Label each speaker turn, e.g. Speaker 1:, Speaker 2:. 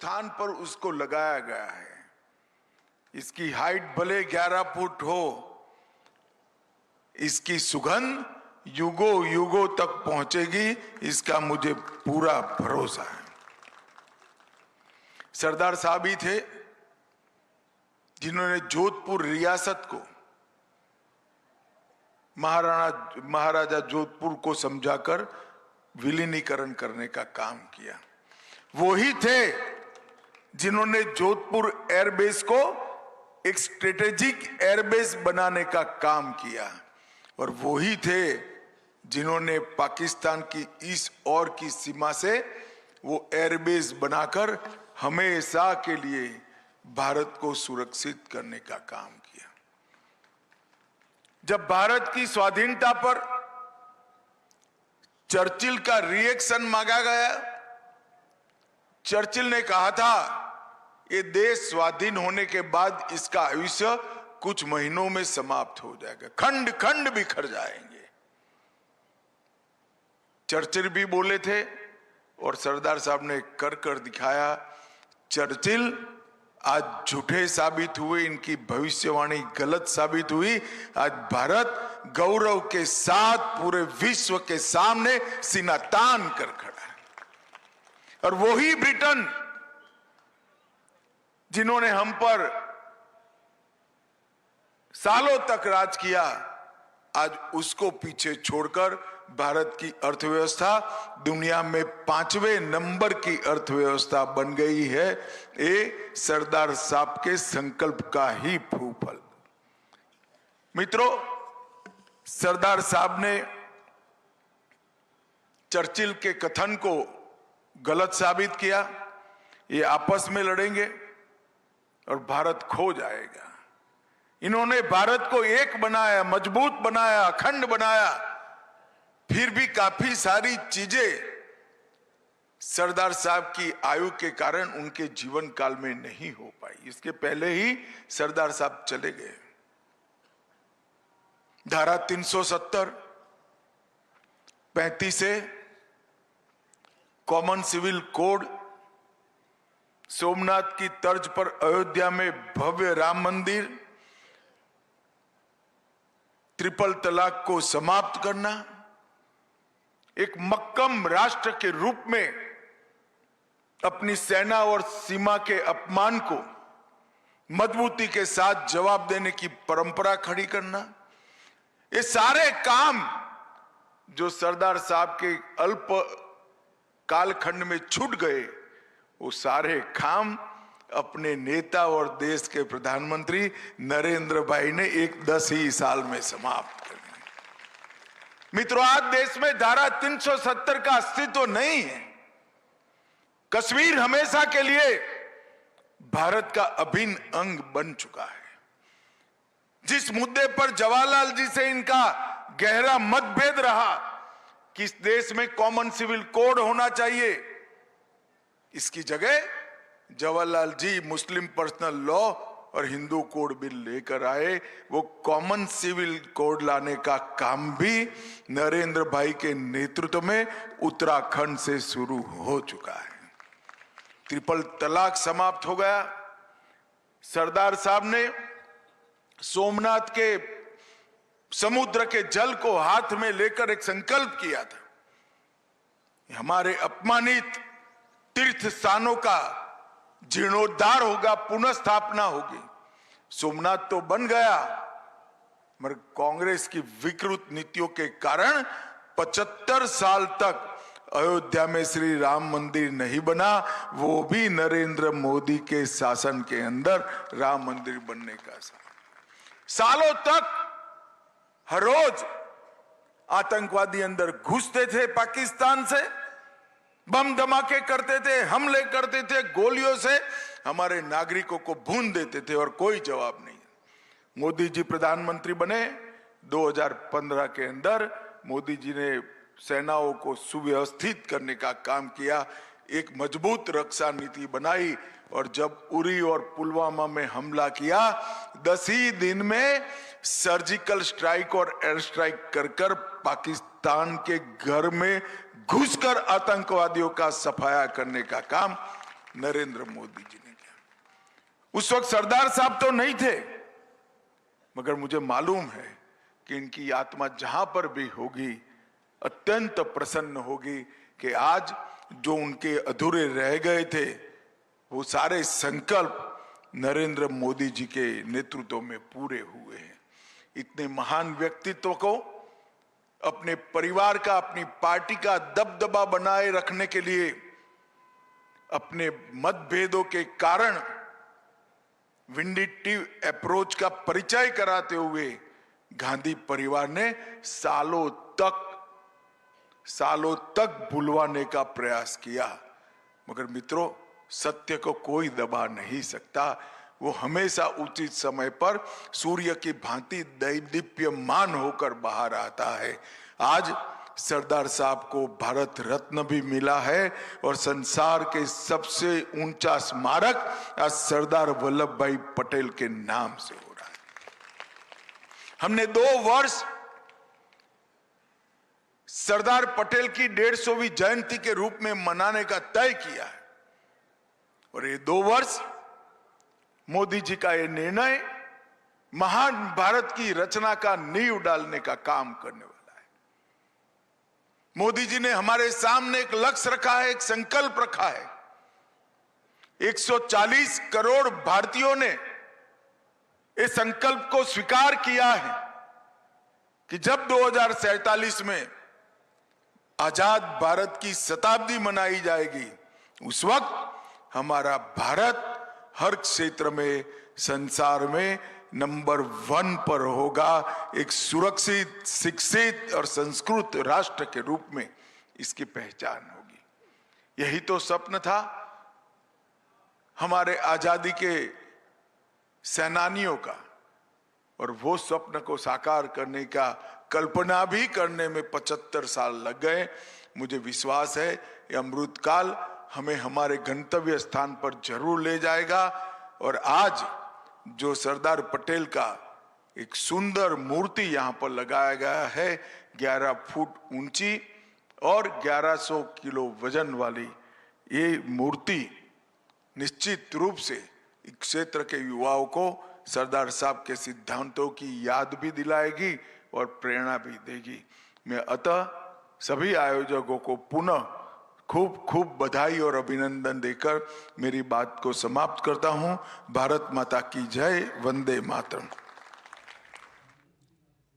Speaker 1: स्थान पर उसको लगाया गया है। इसकी हाइट भले 11 फुट हो, इसकी सुगंध युगों युगों तक पहुंचेगी, इसका मुझे पूरा भरोसा है। सरदार साहब ही थे जिन्होंने जोधपुर रियासत को, महाराजा जोधपुर को समझाकर विलीनीकरण करने का काम किया। वो ही थे जिन्होंने जोधपुर एयरबेस को एक स्ट्रेटेजिक एयरबेस बनाने का काम किया, और वो ही थे जिन्होंने पाकिस्तान की इस और की सीमा से वो एयरबेस बनाकर हमेशा के लिए भारत को सुरक्षित करने का काम किया। जब भारत की स्वाधीनता पर चर्चिल का रिएक्शन मांगा गया, चर्चिल ने कहा था ये देश स्वाधीन होने के बाद इसका आयुष्य कुछ महीनों में समाप्त हो जाएगा, खंड खंड बिखर जाएंगे। चर्चिल भी बोले थे और सरदार साहब ने कर कर दिखाया। चर्चिल आज झूठे साबित हुए, इनकी भविष्यवाणी गलत साबित हुई। आज भारत गौरव के साथ पूरे विश्व के सामने सीना तान कर खड़ा है। और वही ब्रिटेन जिन्होंने हम पर सालों तक राज किया, आज उसको पीछे छोड़कर भारत की अर्थव्यवस्था दुनिया में 5वें नंबर की अर्थव्यवस्था बन गई है। ये सरदार साहब के संकल्प का ही फूफल। मित्रों, सरदार साहब ने चर्चिल के कथन को गलत साबित किया। ये आपस में लड़ेंगे और भारत खो जाएगा। इन्होंने भारत को एक बनाया, मजबूत बनाया, अखंड बनाया। फिर भी काफी सारी चीजें सरदार साहब की आयु के कारण उनके जीवन काल में नहीं हो पाई। इसके पहले ही सरदार साहब चले गए। धारा 370, 35 से कॉमन सिविल कोड, सोमनाथ की तर्ज पर अयोध्या में भव्य राम मंदिर, ट्रिपल तलाक को समाप्त करना, एक मक्कम राष्ट्र के रूप में अपनी सेना और सीमा के अपमान को मजबूती के साथ जवाब देने की परंपरा खड़ी करना, ये सारे काम जो सरदार साहब के अल्प कालखंड में छूट गए, वो सारे काम अपने नेता और देश के प्रधानमंत्री नरेंद्र भाई ने 10 ही साल में समाप्त कर दिया। मित्रों, आज देश में धारा 370 का अस्तित्व नहीं है। कश्मीर हमेशा के लिए भारत का अभिन्न अंग बन चुका है। जिस मुद्दे पर जवाहरलाल जी से इनका गहरा मतभेद रहा कि इस देश में कॉमन सिविल कोड होना चाहिए, इसकी जगह जवाहरलाल जी मुस्लिम पर्सनल लॉ और हिंदू कोड बिल लेकर आए। वो कॉमन सिविल कोड लाने का काम भी नरेंद्र भाई के नेतृत्व में उत्तराखंड से शुरू हो चुका है। ट्रिपल तलाक समाप्त हो गया। सरदार साहब ने सोमनाथ के समुद्र के जल को हाथ में लेकर एक संकल्प किया था, हमारे अपमानित तीर्थ स्थानों का जीर्णोद्धार होगा, पुनर्स्थापना होगी। सोमनाथ तो बन गया, मगर कांग्रेस की विकृत नीतियों के कारण 75 साल तक अयोध्या में श्री राम मंदिर नहीं बना। वो भी नरेंद्र मोदी के शासन के अंदर राम मंदिर बनने का सालों तक हर रोज आतंकवादी अंदर घुसते थे, पाकिस्तान से बम धमाके करते थे, हमले करते थे, गोलियों से हमारे नागरिकों को भून देते थे और कोई जवाब नहीं। मोदी जी प्रधानमंत्री बने 2015 के अंदर, मोदी जी ने सेनाओं को सुव्यवस्थित करने का काम किया, एक मजबूत रक्षा नीति बनाई, और जब उरी और पुलवामा में हमला किया, 10 ही दिन में सर्जिकल स्ट्राइक और एयर स्ट्राइक कर पाकिस्तान के घर में घुसकर आतंकवादियों का सफाया करने का काम नरेंद्र मोदी जी ने किया। उस वक्त सरदार साहब तो नहीं थे, मगर मुझे मालूम है कि इनकी आत्मा जहां पर भी होगी अत्यंत प्रसन्न होगी कि आज जो उनके अधूरे रह गए थे वो सारे संकल्प नरेंद्र मोदी जी के नेतृत्व में पूरे हुए हैं। इतने महान व्यक्तित्व को अपने परिवार का, अपनी पार्टी का दबदबा बनाए रखने के लिए अपने मतभेदों के कारण विंडिटिव अप्रोच का परिचय कराते हुए गांधी परिवार ने सालों तक भुलवाने का प्रयास किया, मगर मित्रों सत्य को कोई दबा नहीं सकता। वो हमेशा उचित समय पर सूर्य की भांति दैदीप्यमान होकर बाहर आता है। आज सरदार साहब को भारत रत्न भी मिला है और संसार के सबसे ऊंचा स्मारक आज सरदार वल्लभ भाई पटेल के नाम से हो रहा है। हमने 2 वर्ष सरदार पटेल की 150वीं जयंती के रूप में मनाने का तय किया है और ये 2 वर्ष मोदी जी का ये निर्णय महान भारत की रचना का नींव डालने का काम करने वाला है। मोदी जी ने हमारे सामने एक लक्ष्य रखा है, एक संकल्प रखा है। 140 करोड़ भारतीयों ने इस संकल्प को स्वीकार किया है कि जब 2047 में आजाद भारत की शताब्दी मनाई जाएगी, उस वक्त हमारा भारत हर क्षेत्र में संसार में नंबर 1 पर होगा। एक सुरक्षित, शिक्षित और संस्कृत राष्ट्र के रूप में इसकी पहचान होगी। यही तो स्वप्न था हमारे आजादी के सेनानियों का, और वो स्वप्न को साकार करने का कल्पना भी करने में 75 साल लग गए। मुझे विश्वास है ये अमृतकाल हमें हमारे गंतव्य स्थान पर जरूर ले जाएगा। और आज जो सरदार पटेल का एक सुंदर मूर्ति यहां पर लगाया गया है, 11 फुट ऊंची और 1100 किलो वजन वाली ये मूर्ति निश्चित रूप से इस क्षेत्र के युवाओं को सरदार साहब के सिद्धांतों की याद भी दिलाएगी और प्रेरणा भी देगी। मैं अतः सभी आयोजकों को पुनः खूब खूब बधाई और अभिनंदन देकर मेरी बात को समाप्त करता हूं। भारत माता की जय। वंदे मातरम।